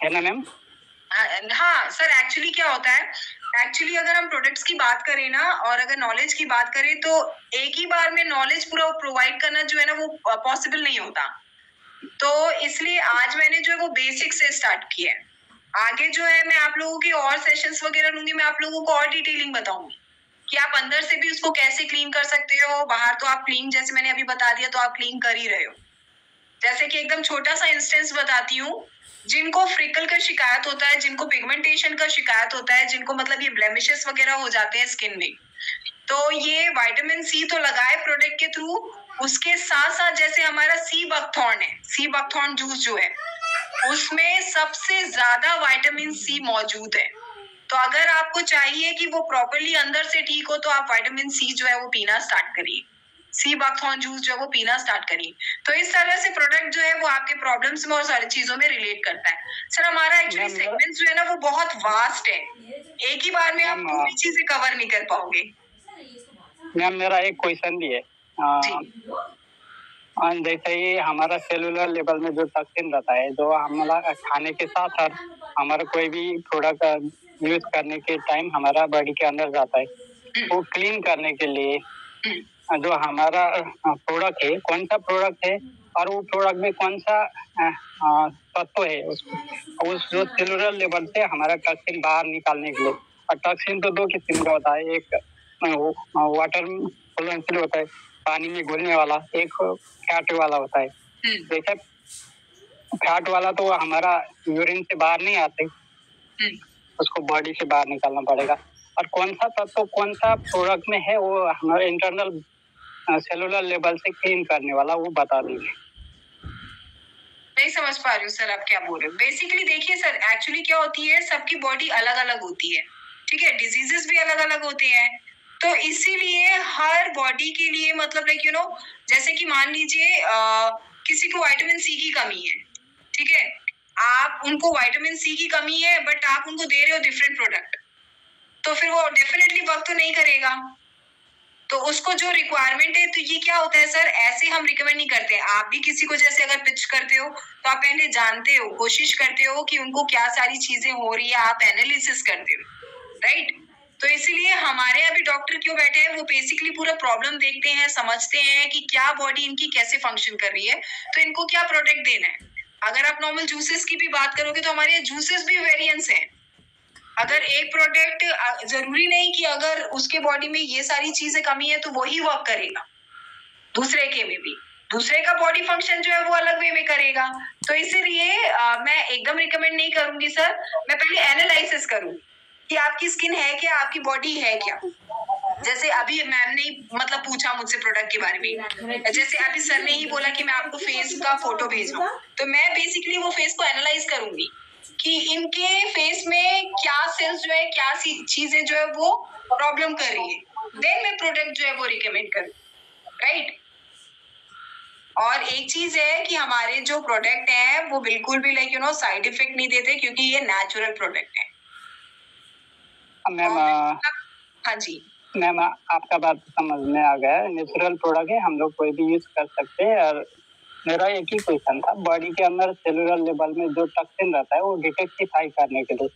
है ना मैम? हाँ सर, एक्चुअली क्या होता है, एक्चुअली अगर हम प्रोडक्ट्स की बात करें ना, और अगर नॉलेज की बात करें, तो एक ही बार में नॉलेज पूरा प्रोवाइड करना जो है ना वो पॉसिबल नहीं होता। तो इसलिए आज मैंने जो है वो बेसिक से स्टार्ट किया है। आगे जो है मैं आप लोगों की और सेशंस वगैरह लूंगी, मैं आप लोगों को और डिटेलिंग बताऊंगी कि आप अंदर से भी उसको कैसे क्लीन कर सकते हो। बाहर तो आप क्लीन, जैसे मैंने अभी बता दिया, तो आप क्लीन कर ही रहे हो। जैसे कि एकदम छोटा सा इंस्टेंस बताती हूँ, जिनको फ्रिकल का शिकायत होता है, जिनको पिगमेंटेशन का शिकायत होता है, जिनको मतलब ये ब्लेमिशेस वगैरह हो जाते हैं स्किन में, तो ये विटामिन सी तो लगाए प्रोडक्ट के थ्रू, उसके साथ साथ जैसे हमारा सी बकथॉर्न है, सी बकथॉर्न जूस जो है, उसमें सबसे ज्यादा विटामिन सी मौजूद है। तो अगर आपको चाहिए कि वो प्रॉपर्ली अंदर से ठीक हो, तो आप विटामिन सी जो है वो पीना स्टार्ट करिए, सी बकथॉर्न जूस जो है वो पीना स्टार्ट करिए। तो इस तरह से प्रोडक्ट जो है वो आपके प्रॉब्लम्स में और सारी चीजों में रिलेट करता है। सर हमारा एक्चुअली सेगमेंट जो है ना वो बहुत वास्ट है, एक ही बार में आप पूरी चीजें कवर नहीं कर पाओगे। मैम मेरा एक क्वेश्चन भी है। जैसे ही हमारा सेलुलर लेवल में जो टॉक्सिन रहता है, जो हमारा खाने के साथ साथ हमारा कोई भी प्रोडक्ट यूज करने के टाइम हमारा बॉडी के अंदर जाता है, वो क्लीन करने के लिए जो हमारा प्रोडक्ट है, कौन सा प्रोडक्ट है और वो प्रोडक्ट में कौन सा तत्व है, उस जो सेलुलर लेवल से हमारा टॉक्सिन बाहर निकालने के लिए। और टॉक्सिन तो दो किस्म का होता है, एक वाटर सोल्यूबल होता है, पानी में घुलने वाला, एक फैट वाला होता है। जैसे फैट वाला तो हमारा यूरिन से बाहर नहीं आते, उसको बॉडी से बाहर निकालना पड़ेगा। और कौन सा तत्व कौन सा प्रोडक्ट में है, वो हमारे इंटरनल सेलुलर लेवल से क्लीन करने वाला, वो बता दीजिए। नहीं समझ पा रही हूँ सर आप क्या बोल रहे हो। बेसिकली देखिए सर, एक्चुअली क्या होती है, सबकी बॉडी अलग अलग होती है, ठीक है, डिजीजेस भी अलग अलग होते हैं। तो इसीलिए हर बॉडी के लिए मतलब लाइक जैसे कि मान लीजिए किसी को विटामिन सी की कमी है, ठीक है, आप उनको विटामिन सी की कमी है, बट आप उनको दे रहे हो डिफरेंट प्रोडक्ट, तो फिर वो डेफिनेटली वर्क तो नहीं करेगा। तो उसको जो रिक्वायरमेंट है, तो ये क्या होता है सर, ऐसे हम रिकमेंड नहीं करते। आप भी किसी को जैसे अगर पिच करते हो, तो आप पहले जानते हो, कोशिश करते हो कि उनको क्या सारी चीजें हो रही है, आप एनालिसिस करते हो, राइट। तो इसीलिए हमारे अभी डॉक्टर क्यों बैठे हैं, वो बेसिकली पूरा प्रॉब्लम देखते हैं, समझते हैं कि क्या बॉडी इनकी कैसे फंक्शन कर रही है, तो इनको क्या प्रोडक्ट देना है। अगर आप नॉर्मल जूसेस की भी बात करोगे, तो हमारे जूसेस भी वेरिएंट्स हैं। अगर एक प्रोडक्ट, जरूरी नहीं कि अगर उसके बॉडी में ये सारी चीजें कमी है तो वही वर्क करेगा, दूसरे के में भी दूसरे का बॉडी फंक्शन जो है वो अलग वे में करेगा। तो इसीलिए मैं एकदम रिकमेंड नहीं करूंगी सर, मैं पहले एनालिसिस करूंगी कि आपकी स्किन है क्या, आपकी बॉडी है क्या। जैसे अभी मैम ने मतलब पूछा मुझसे प्रोडक्ट के बारे में, जैसे अभी सर ने ही बोला कि मैं आपको फेस का फोटो भेजूं, तो मैं बेसिकली वो फेस को एनालाइज करूंगी कि इनके फेस में क्या सेल्स जो है, क्या चीजें जो है वो प्रॉब्लम कर रही है, देन मैं प्रोडक्ट जो है वो रिकमेंड करूँ, राइट। और एक चीज है कि हमारे जो प्रोडक्ट है वो बिल्कुल भी लाइक साइड इफेक्ट नहीं देते, क्योंकि ये नेचुरल प्रोडक्ट है। मैम हाँ जी मैम, आपका बात समझ में आ गया है। नेचुरल प्रोडक्ट है, हम लोग कोई भी यूज कर सकते हैं। और मेरा एक ही क्वेश्चन था, बॉडी के अंदर सेलुलर लेवल में जो टॉक्सिन रहता है वो डिटॉक्सिफाई करने के लिए,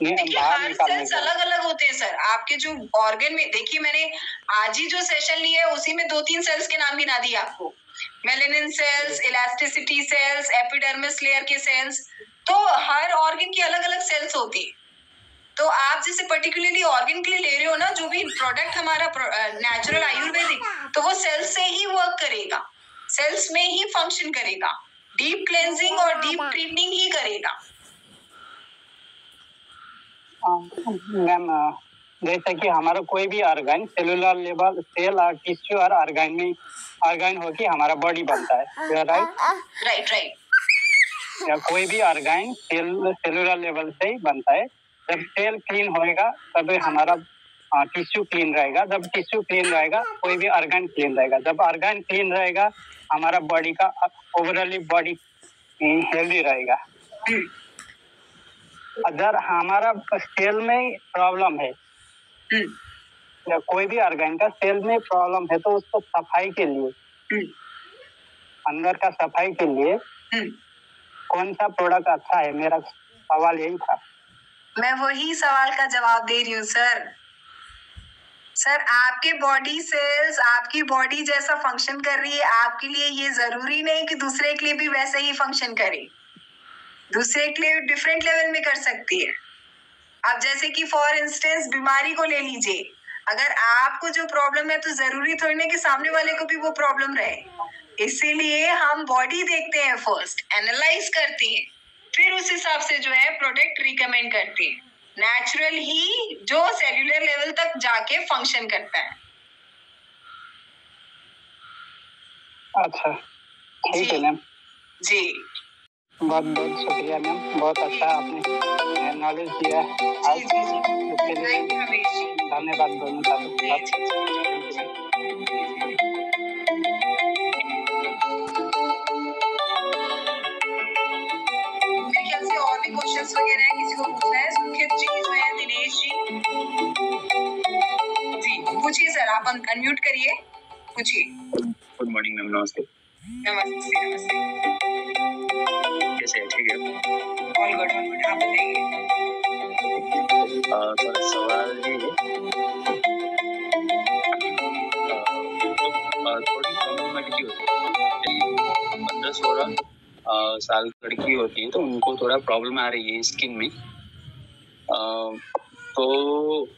देखिए हर सेल्स अलग अलग होते हैं सर। आपके जो ऑर्गन में, देखिए मैंने आज ही जो सेशन लिया है उसी में 2-3 सेल्स के नाम गिना दिए आपको, melanin cells, elasticity cells, epidermis layer के सेल्स। तो हर ऑर्गन की अलग अलग सेल्स होती है। तो आप जैसे पर्टिकुलरली ऑर्गन के लिए ले रहे हो ना, जो भी प्रोडक्ट हमारा नेचुरल आयुर्वेदिक, तो वो सेल्स से ही वर्क करेगा, सेल्स में ही फंक्शन करेगा, डीप क्लेंजिंग और डीप ट्रीटनिंग ही करेगा। मैम जैसे कि हमारा कोई भी ऑर्गन सेलुलर लेवल, सेल और टिश्यू और ऑर्गन होके हमारा बॉडी बनता है, राइट। या कोई भी ऑर्गन सेलुलर लेवल से ही बनता है। जब सेल क्लीन होएगा तब हमारा टिश्यू क्लीन रहेगा, जब टिश्यू क्लीन रहेगा कोई भी ऑर्गन क्लीन रहेगा, जब ऑर्गन क्लीन रहेगा हमारा बॉडी का ओवरऑली बॉडी हेल्दी रहेगा। अगर हमारा सेल में प्रॉब्लम है या कोई भी ऑर्गन का सेल में प्रॉब्लम है, तो उसको सफाई के लिए, अंदर का सफाई के लिए कौन सा प्रोडक्ट अच्छा है? मेरा सवाल यही था। मैं वही सवाल का जवाब दे रही हूँ सर। सर आपके बॉडी सेल्स आपकी बॉडी जैसा फंक्शन कर रही है, आपके लिए ये जरूरी नहीं कि दूसरे के लिए भी वैसे ही फंक्शन करे। दूसरे के लिए डिफरेंट लेवल में कर सकती है। अब जैसे कि फॉर इंस्टेंस बीमारी को ले लीजिए, अगर आपको जो प्रॉब्लम है तो जरूरी थोड़ी ना कि सामने वाले को भी वो प्रॉब्लम रहे। इसीलिए हम बॉडी देखते हैं, फर्स्ट एनालाइज करते हैं, फिर उस हिसाब से जो है प्रोडक्ट रिकमेंड करते हैं। नेचुरल ही जो सेल्यूलर लेवल तक जाके फंक्शन करता है। अच्छा ठीक है मैम जी, बहुत बहुत शुक्रिया मैम, बहुत अच्छा आपने नॉलेज दिया आज, इसके लिए धन्यवाद दोनों का। मेरे ख्याल से और भी क्वेश्चंस वगैरह है, किसी को पूछना है? सुखित जी जो है, दिनेश जी पूछिए सर, आप अनम्यूट करिए, पूछिए। गुड मॉर्निंग मैम, नमस्ते। नमस्ते नमस्ते। कैसे हैं? ठीक है, ऑल गुड आप बताइए। थोड़ा सवाल ये है, थोड़ी प्रॉब्लमेटिक होती है, 15-16 साल की लड़की होती है तो उनको थोड़ा प्रॉब्लम आ रही है स्किन में, तो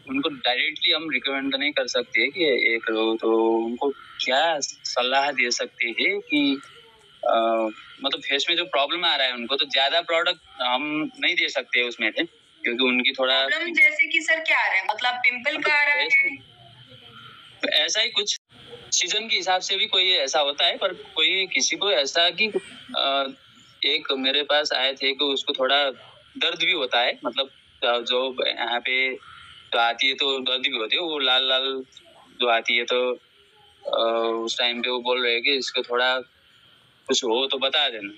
उनको डायरेक्टली हम रिकमेंड नहीं कर सकते कि ये करो, तो उनको क्या सलाह दे सकते हैं कि मतलब फेस में जो प्रॉब्लम आ रहा है उनको, तो ज्यादा प्रोडक्ट हम नहीं दे सकते उसमें से, क्योंकि उनकी थोड़ा प्रॉब्लम जैसे कि सर क्या आ रहा है, मतलब पिंपल का आ रहा है? ऐसा ही कुछ सीजन के हिसाब से भी कोई ऐसा होता है, पर कोई किसी को ऐसा कि एक मेरे पास आए थे कि उसको थोड़ा दर्द भी होता है, मतलब जो यहाँ पे तो आती है तो दर्द भी होती है, वो लाल लाल जो आती है, तो उस टाइम पे वो बोल रहे हैं कि इसको थोड़ा कुछ हो तो बता देना।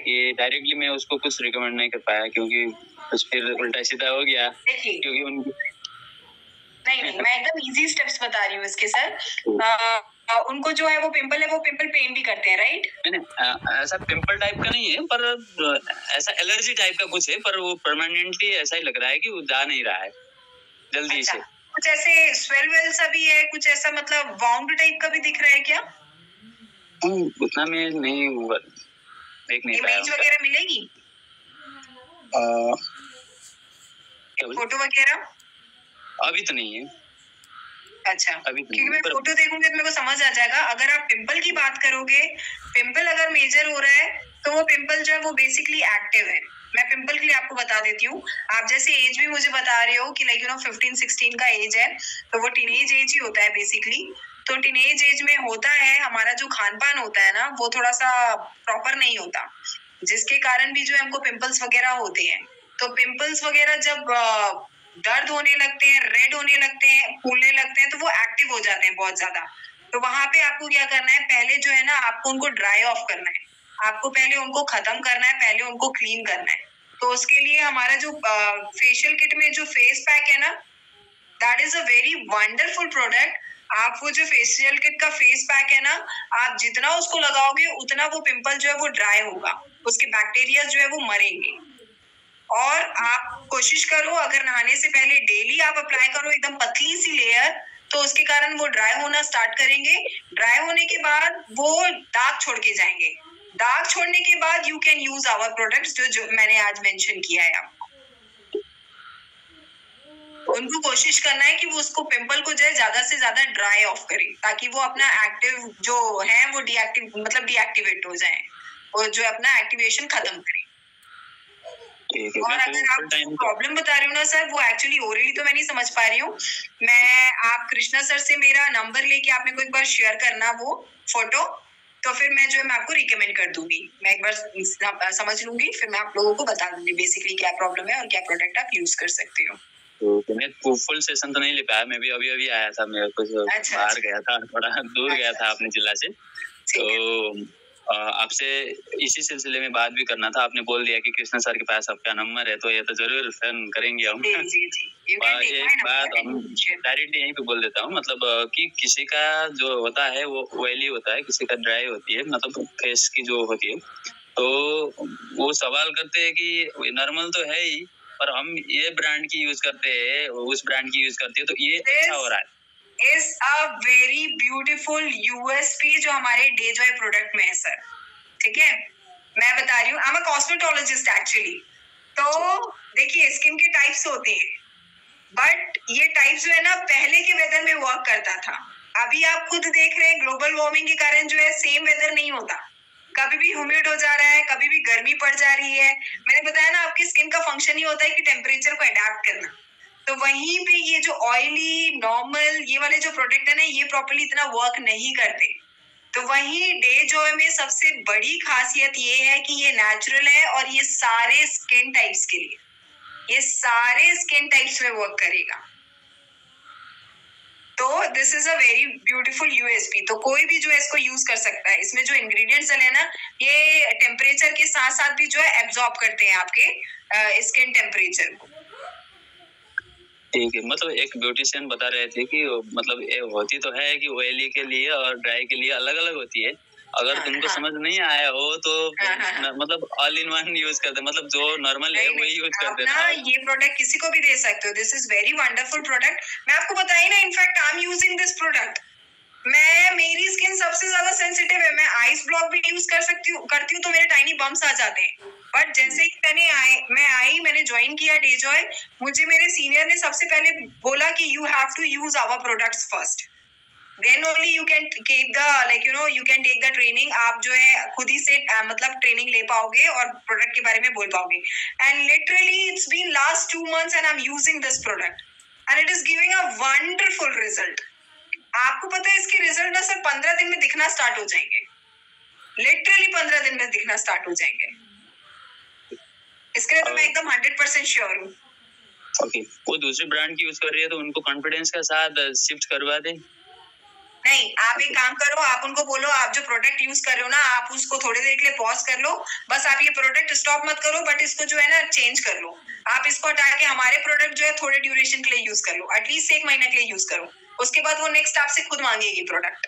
ये डायरेक्टली मैं उसको कुछ रिकमेंड नहीं कर पाया, क्योंकि कुछ फिर उल्टा सीधा हो गया, क्योंकि उनकी नहीं मैं एकदम इजी स्टेप्स बता रही हूँ इसके सर। उनको जो है वो पिंपल पेन भी करते हैं, राइट? नहीं, ऐसा पिंपल टाइप का नहीं है, पर ऐसा एलर्जी टाइप का कुछ है, पर वो परमानेंटली ऐसा ही लग रहा है कि वो जा नहीं रहा है जल्दी से। कुछ ऐसे स्वेल वेल सा भी है, कुछ ऐसा मतलब वाउंड टाइप का भी दिख रहा है क्या? उतना में नहीं हुआ, देख नहीं पाया। इमेज वगैरह मिलेगी, फोटो वगैरह? अभी तो नहीं है। अच्छा, क्योंकि मैं फोटो देखूंगी तो मेरे को समझ आ जाएगा। अगर आप पिंपल की बात करोगे, पिंपल अगर मेजर हो रहा है तो वो पिंपल जो है वो बेसिकली एक्टिव है। मैं पिंपल के लिए आपको बता देती हूँ, आप जैसे एज भी मुझे बता रहे हो कि 15-16 का एज है, तो वो टीनेज एज ही होता है बेसिकली। तो टीनेज एज में होता है, हमारा जो खान पान होता है ना वो थोड़ा सा प्रॉपर नहीं होता, जिसके कारण भी जो है हमको पिंपल्स वगैरह होते हैं। तो पिंपल्स वगैरह जब दर्द होने लगते हैं, रेड होने लगते हैं, फूलने लगते हैं, तो वो एक्टिव हो जाते हैं बहुत ज्यादा। तो वहां पे आपको क्या करना है, पहले जो है ना आपको उनको ड्राई ऑफ करना है, आपको पहले उनको खत्म करना है, पहले उनको क्लीन करना है। तो उसके लिए हमारा जो फेशियल किट में जो फेस पैक है ना, that is a very wonderful product. आप वो जो फेशियल किट का फेस पैक है ना, आप जितना उसको लगाओगे उतना वो पिंपल जो है वो ड्राई होगा, उसके बैक्टीरिया जो है वो मरेंगे। और आप कोशिश करो, अगर नहाने से पहले डेली आप अप्लाई करो एकदम पतली सी लेयर, तो उसके कारण वो ड्राई होना स्टार्ट करेंगे। ड्राई होने के बाद वो दाग छोड़ के जाएंगे। दाग छोड़ने के बाद you can use our products जो मैंने आज मेंशन किया है आपको। उनको कोशिश करना है कि वो उसको पिंपल को जो है ज्यादा से ज्यादा ड्राई ऑफ करें, ताकि वो अपना एक्टिव जो है वो डीएक्टिवेट हो जाए, और जो अपना एक्टिवेशन खत्म करें। और अगर आप प्रॉब्लम बता रहे हो ना सर, वो एक्चुअली ओरली तो मैं नहीं समझ पा रही हूँ। आप कृष्णा सर से मेरा नंबर लेके आप मेरे को एक बार शेयर करना वो फोटो, तो फिर मैं जो है मैं आपको रिकमेंड कर दूंगी। मैं एक बार समझ लूंगी, फिर मैं आप लोगों को बता दूंगी बेसिकली क्या प्रॉब्लम है और क्या प्रोडक्ट आप यूज कर सकते हो। तो मैं फुल सेशन तो नहीं ले पाया, मैं भी अभी आया था, मैं कुछ बाहर गया था, थोड़ा दूर गया था अपने जिला से, तो आपसे इसी सिलसिले में बात भी करना था। आपने बोल दिया कि कृष्णा सर के पास आपका नंबर है, तो ये तो जरूर फोन करेंगे हम। एक बात हम डायरेक्टली यहीं पे बोल देता हूँ, मतलब कि किसी का जो होता है वो ऑयली होता है, किसी का ड्राई होती है, मतलब फेस की जो होती है, तो वो सवाल करते हैं कि नॉर्मल तो है ही, पर हम ये ब्रांड की यूज करते हैं, उस ब्रांड की यूज करते हैं, तो ये अच्छा हो रहा है। Is a very beautiful USP जो हमारे डेजॉय प्रोडक्ट में है सर। ठीक है, मैं बता रही हूँ, I am a cosmetologist actually. तो देखिए स्किन के टाइप्स होते हैं, बट ये टाइप्स जो है ना पहले के वेदर में वर्क करता था। अभी आप खुद देख रहे हैं ग्लोबल वार्मिंग के कारण जो है सेम वेदर नहीं होता, कभी भी ह्यूमिड हो जा रहा है, कभी भी गर्मी पड़ जा रही है। मैंने बताया ना आपकी स्किन का फंक्शन ही होता है कि टेम्परेचर को अडेप्ट करना। तो वहीं पे ये जो ऑयली नॉर्मल ये वाले जो प्रोडक्ट है ना, ये प्रॉपर्ली इतना वर्क नहीं करते। तो वहीं डेजॉय में सबसे बड़ी खासियत ये है कि ये नेचुरल है और ये सारे स्किन टाइप्स के लिए, ये सारे स्किन टाइप्स में वर्क करेगा। तो this is a very beautiful USP. तो कोई भी जो है इसको यूज कर सकता है। इसमें जो इंग्रेडिएंट्स है ना, ये टेम्परेचर के साथ साथ भी जो है एब्जॉर्ब करते हैं आपके स्किन टेम्परेचर को। ठीक है, मतलब एक ब्यूटिशियन बता रहे थे कि मतलब ये होती तो है कि ऑयली के लिए और ड्राई के लिए अलग अलग होती है। अगर तुमको समझ नहीं आया हो तो मतलब ऑल इन वन यूज करते, मतलब जो नॉर्मल है वही यूज करते ना। ये प्रोडक्ट किसी को भी दे सकते हो। This is very wonderful product. मैं आपको बताई ना, in fact I am using this product. मेरी स्किन सबसे ज्यादा सेंसिटिव है। मैं आइस ब्लॉक भी यूज करती हूँ तो मेरे टाइनी बम्स आ जाते हैं। बट जैसे ही मैंने ज्वाइन किया डेजॉय, मुझे मेरे सीनियर ने सबसे पहले बोला कि you have to use our products first, then only you can take the you can take the training। आप जो है खुद ही से मतलब ट्रेनिंग ले पाओगे और प्रोडक्ट के बारे में बोल पाओगे। and literally it's been last 2 months and I'm using this product and it is giving a wonderful result। आपको पता है इसके रिजल्ट ना सिर्फ 15 दिन में दिखना स्टार्ट हो जाएंगे। लिटरली 15 दिन में दिखना स्टार्ट हो जाएंगे। इसके लिए तो मैं एकदम 100% श्योर हूँ। ओके, वो दूसरी ब्रांड की यूज कर रही है तो उनको कॉन्फिडेंस के साथ शिफ्ट करवा दे। नहीं, आप एक काम करो, आप उनको बोलो आप जो प्रोडक्ट यूज कर रहे हो ना, आप उसको थोड़ी देर के लिए पॉज कर लो। बस आप ये प्रोडक्ट स्टॉप मत करो, बट इसको जो है ना चेंज कर लो। आप इसको हटा के हमारे प्रोडक्ट जो है थोड़े ड्यूरेशन के लिए यूज कर लो, एटलीस्ट 1 महीने के लिए यूज करो। उसके बाद वो नेक्स्ट आपसे खुद मांगेगी प्रोडक्ट।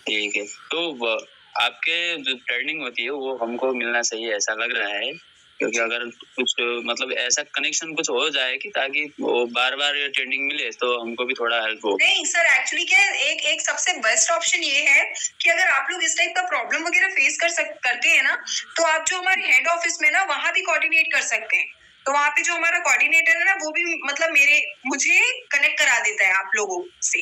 ठीक है, तो आपके जो ट्रेनिंग होती है वो हमको मिलना चाहिए ऐसा लग रहा है, क्योंकि अगर कुछ मतलब ऐसा कनेक्शन कुछ हो जाए कि ताकि वो बार बार ट्रेनिंग मिले तो हमको भी थोड़ा हेल्प हो। नहीं सर, एक्चुअली क्या है, एक सबसे बेस्ट ऑप्शन ये है कि अगर आप लोग इस टाइप का प्रॉब्लम वगैरह फेस करते हैं ना, तो आप जो हमारे हेड ऑफिस में ना वहां भी कोऑर्डिनेट कर सकते हैं। तो वहाँ पे जो हमारा कोऑर्डिनेटर है ना, वो भी मतलब मुझे कनेक्ट करा देता है आप लोगों से।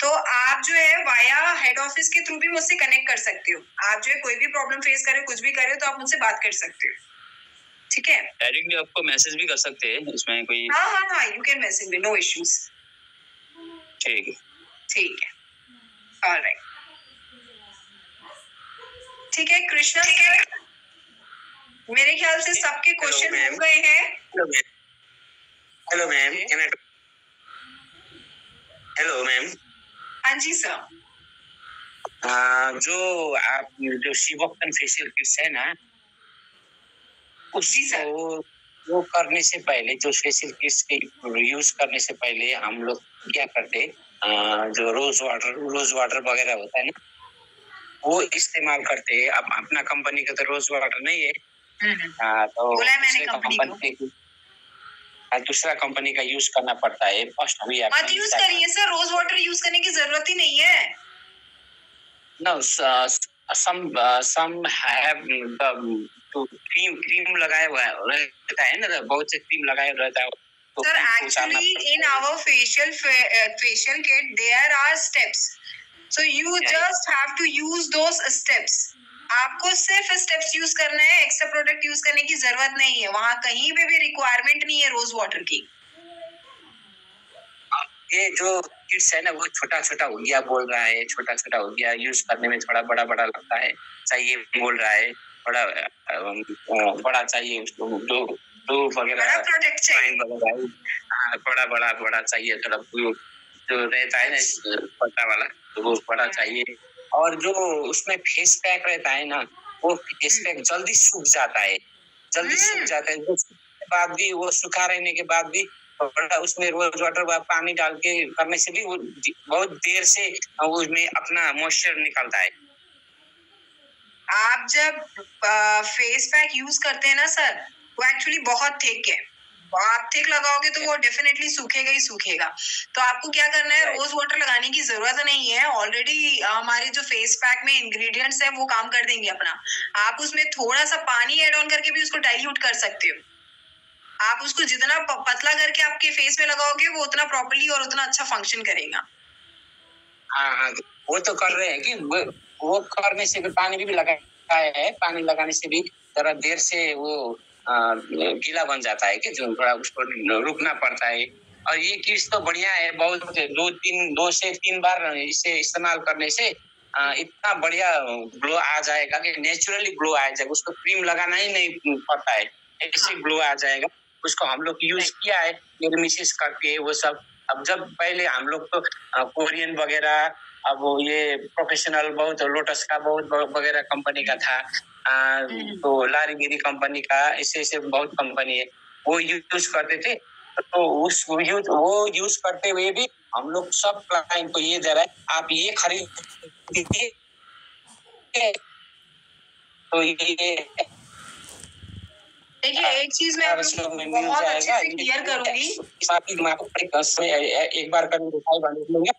तो आप जो है वाया हेड ऑफिस के थ्रू भी मुझसे कनेक्ट कर सकते हो। आप जो है कोई भी प्रॉब्लम फेस करे, कुछ भी करे, तो आप मुझसे बात कर सकते हो। ठीक है, डायरेक्टली आपको मैसेज भी कर सकते हैं, इसमें कोई। हाँ, you can message me, no issues. ठीक है, ऑलराइट। ठीक है कृष्णा सर, मेरे ख्याल से सबके क्वेश्चन हो गए हैं। Hello ma'am, hello ma'am. हाँ जी सर। जो आप जो शिवोक्तन फेशियल किट्स है ना, उसको वो करने से पहले, जो फेशियल किट्स के यूज करने से पहले हम लोग क्या करते, जो रोज वाटर वगैरह होता है ना, वो इस्तेमाल करते हैं। अब अपना कंपनी का तो रोज वाटर नहीं है, तो दूसरा कंपनी का यूज करना पड़ता है। फर्स्ट भी आप मत यूज करिए सर, रोज वाटर यूज करने की जरूरत ही नहीं है। No, some have क्रीम लगाया हुआ रहता है ना, बहुत से क्रीम लगाया रहता है। Sir actually in our facial kit there are steps, so you just have to use those steps. आपको सिर्फ स्टेप्स यूज करना है, एक्स्ट्रा प्रोडक्ट यूज करने की जरूरत नहीं है। वहाँ कहीं पे भी रिक्वायरमेंट नहीं है रोज वाटर की। ये जो किट्स है ना, वो छोटा छोटा हो गया बोल रहा है, छोटा छोटा हो गया, यूज करने में थोड़ा बड़ा बड़ा लगता है, चाहिए बोल रहा है, थोड़ा बड़ा चाहिए उसको, दो वगैरह प्रोडक्ट चाहिए, बड़ा चाहिए, थोड़ा जो रहता है ना पतला वाला, तो वो बड़ा चाहिए। और जो उसमें फेस पैक रहता है ना, वो फेस पैक जल्दी सूख जाता है, उसके बाद भी वो सूखा रहने के बाद भी उसमें रोज वाटर पानी डाल के करने से भी वो बहुत देर से उसमें अपना मॉइस्चर निकलता है। आप जब फेस पैक यूज करते हैं ना सर, वो एक्चुअली बहुत थिक है, आप थिक लगाओगे तो वो डेफिनेटली सूखेगा ही सूखेगा। तो आपको क्या करना है, रोज वाटर लगाने की जरूरत नहीं है, ऑलरेडी हमारे जो फेस पैक में इंग्रेडिएंट्स है वो काम कर देंगे अपना। आप उसमें थोड़ा सा पानी ऐड ऑन करके भी उसको डाइल्यूट कर सकते हो। आप उसको जितना पतला करके आपके फेस में लगाओगे वो उतना प्रॉपर्ली और उतना अच्छा फंक्शन करेगा। हाँ, वो तो कर रहे हैं कि वो करने से भी पानी भी लगाया है, पानी लगाने से भी जरा देर से वो गीला बन जाता है कि जो थोड़ा उसको रुकना पड़ता है। और ये चीज तो बढ़िया है, बहुत 2 से 3 बार इसे इस्तेमाल करने से इतना बढ़िया ग्लो आ जाएगा कि नेचुरली ग्लो आ जाएगा, उसको क्रीम लगाना ही नहीं पड़ता है, ऐसे ग्लो आ जाएगा। उसको हम लोग यूज किया है, मेरी मिसेस करके वो सब। अब जब पहले हम लोग तो कोरियन वगैरह, अब ये प्रोफेशनल बहुत लोटस का बहुत वगैरह कंपनी का था, तो लारीगिरी कंपनी का, ऐसे बहुत कंपनी है, वो यूज करते थे। तो वो यूज करते हुए भी हम लोग सब क्लाइंट को ये दे रहा है, आप ये खरीदिए। तो ये देखिए, एक चीज मैं बहुत अच्छे से क्लियर करूंगी, एक बार कभी दिखाई बन लूंगा।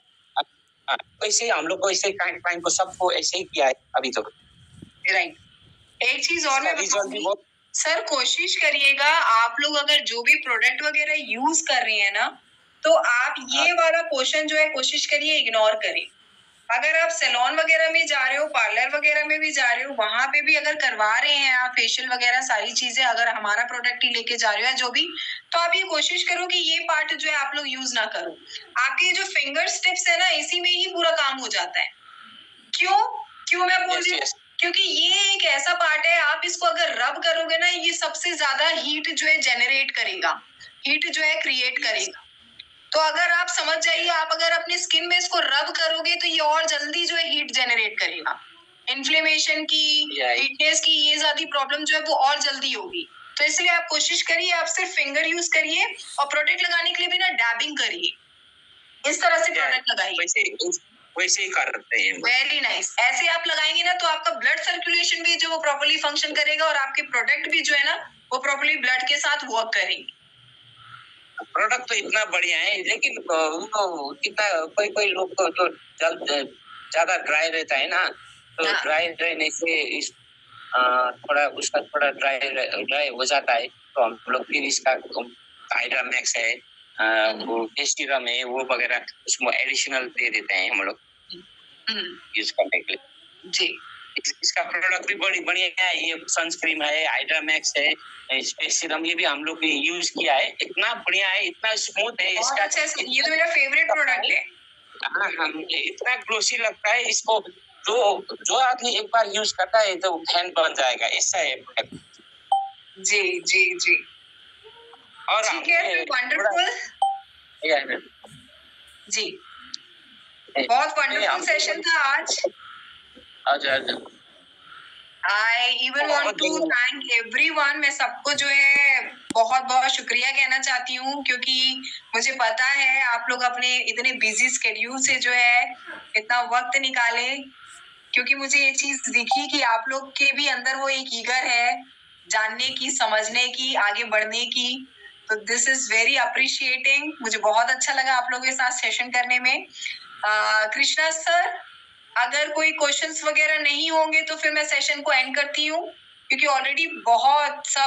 ऐसे हम लोग को ऐसे क्लाइंट को सबको ऐसे ही किया है अभी तो। राइट। एक चीज और मैं बताऊंगी सर, कोशिश करिएगा आप लोग अगर जो भी प्रोडक्ट वगैरह यूज कर रहे हैं ना, तो आप ये वाला पोर्शन जो है कोशिश करिए इग्नोर करें। अगर आप सैलून वगैरह में जा रहे हो, पार्लर वगैरह में भी जा रहे हो, वहां पे भी अगर करवा रहे हैं आप फेशियल वगैरह सारी चीजें, अगर हमारा प्रोडक्ट ही लेके जा रहे हो जो भी, तो आप ये कोशिश करो कि ये पार्ट जो है आप लोग यूज ना करो। आपके जो फिंगर टिप्स है ना, इसी में ही पूरा काम हो जाता है। क्यों मैं बोल रही हूँ, क्योंकि ये एक ऐसा पार्ट है, आप इसको अगर रब करोगे ना, ये सबसे ज्यादा हीट जो है जनरेट करेगा, हीट जो है क्रिएट करेगा। तो अगर आप समझ जाइए, आप अगर अपने स्किन में इसको रब करोगे तो ये और जल्दी जो है हीट जनरेट करेगा, इन्फ्लेमेशन की, हीटनेस की, ये ज्यादा प्रॉब्लम जो है वो और जल्दी होगी। तो इसलिए आप कोशिश करिए, आप सिर्फ फिंगर यूज करिए, और प्रोडक्ट लगाने के लिए भी ना डैबिंग करिए, इस तरह से प्रोडक्ट लगाइए, वैसे ही करते हैं। Very nice. ऐसे आप लगाएंगे ना तो आपका ब्लड सर्कुलेशन भी जो वो प्रॉपर्ली फंक्शन करेगा, और आपके प्रोडक्ट भी जो है ना वो प्रॉपर्ली ब्लड के साथ वर्क करेंगे। प्रोडक्ट तो इतना बढ़िया है, लेकिन वो कितना कोई लोग को तो ज्यादा ड्राई रहता है ना, तो ड्राई रहने से इस थोड़ा उसका थोड़ा ड्राई हो जाता है, तो हम लोग फिर इसका हाइड्रा मैक्स है, वो टेस्टिरम है, वो वगैरह उसमें एडिशनल दे देते हैं हम लोग यूज करने के लिए जी। इसका प्रोडक्ट भी बड़ी बढ़िया है, ये सनस्क्रीन है, हाइड्रा मैक्स है, स्पेसिरम, ये भी हम लोग ने यूज किया है, इतना बढ़िया है, इतना स्मूथ है इसका। अच्छा, ये तो मेरा फेवरेट प्रोडक्ट है। हाँ, इतना ग्लोसी लगता है, इसको जो आदमी एक बार यूज करता है तो फैन बन जाएगा, ऐसा है प्रोडक्ट। जी जी जी। और ठीक है, वंडरफुल जी, बहुत वंडरफुल सेशन था आज। अच्छा। I even want to thank everyone। मैं सबको जो है बहुत बहुत शुक्रिया कहना चाहती हूँ, क्योंकि मुझे पता है आप लोग अपने इतने बिजी स्केड्यूल से जो है इतना वक्त निकाले, क्योंकि मुझे ये चीज दिखी कि आप लोग के भी अंदर वो एक ईगर है जानने की, समझने की, आगे बढ़ने की। तो दिस इज वेरी अप्रिशिएटिंग। मुझे बहुत अच्छा लगा आप लोगों के साथ सेशन करने में। कृष्णा सर, अगर कोई क्वेश्चंस वगैरह नहीं होंगे तो फिर मैं सेशन को एंड करती हूँ, क्योंकि ऑलरेडी बहुत सब